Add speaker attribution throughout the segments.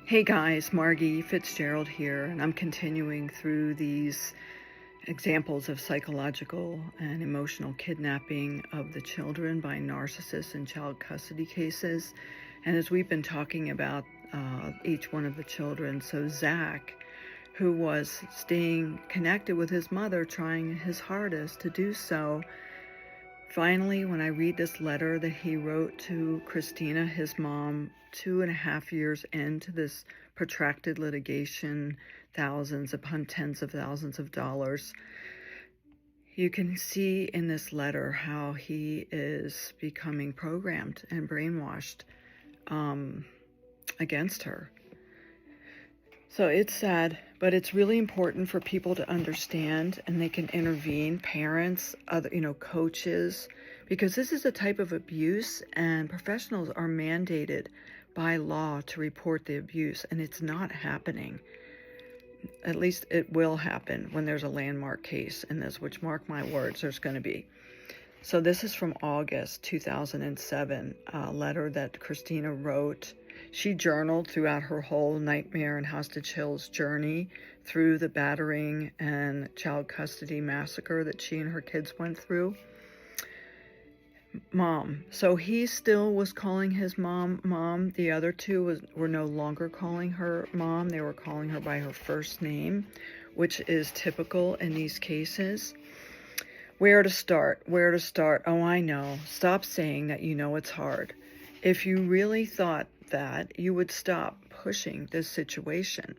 Speaker 1: Hey guys, Margie FitzGerald here, and I'm continuing through these examples of psychological and emotional kidnapping of the children by narcissists in child custody cases. And as we've been talking about each one of the children, so Zach, who was staying connected with his mother, trying his hardest to do so, finally, when I read this letter that he wrote to Christina, his mom, 2.5 years into this protracted litigation, thousands upon tens of thousands of dollars, you can see in this letter how he is becoming programmed and brainwashed against her. So it's sad, but it's really important for people to understand, and they can intervene, parents, other, coaches, because this is a type of abuse, and professionals are mandated by law to report the abuse, and it's not happening. At least it will happen when there's a landmark case in this, which, mark my words, there's going to be. So this is from August 2007, a letter that Christina wrote. She journaled throughout her whole nightmare and hostage hills journey through the battering and child custody massacre that she and her kids went through. Mom. So he still was calling his mom. The other two were no longer calling her mom. They were calling her by her first name, which is typical in these cases. Where to start? Oh, I know. Stop saying that you know it's hard. If you really thought that, you would stop pushing this situation.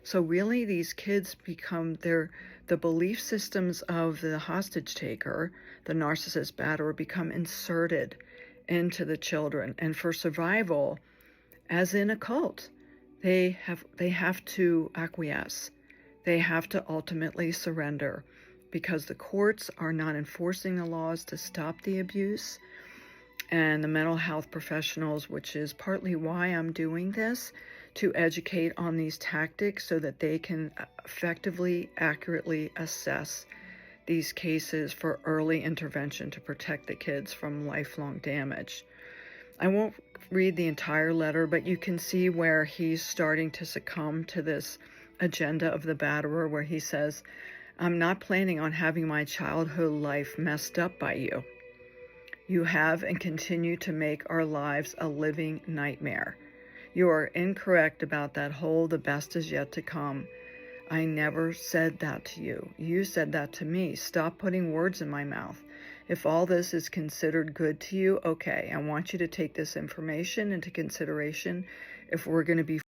Speaker 1: So really, these kids become the belief systems of the hostage taker, the narcissist batterer, become inserted into the children. And for survival, as in a cult, they have to acquiesce. They have to ultimately surrender, because the courts are not enforcing the laws to stop the abuse, and the mental health professionals, which is partly why I'm doing this, to educate on these tactics so that they can effectively, accurately assess these cases for early intervention to protect the kids from lifelong damage. I won't read the entire letter, but you can see where he's starting to succumb to this agenda of the batterer, where he says, I'm not planning on having my childhood life messed up by you. You have and continue to make our lives a living nightmare. You are incorrect about that whole the best is yet to come. I never said that to you. You said that to me. Stop putting words in my mouth. If all this is considered good to you, okay, I want you to take this information into consideration if we're going to be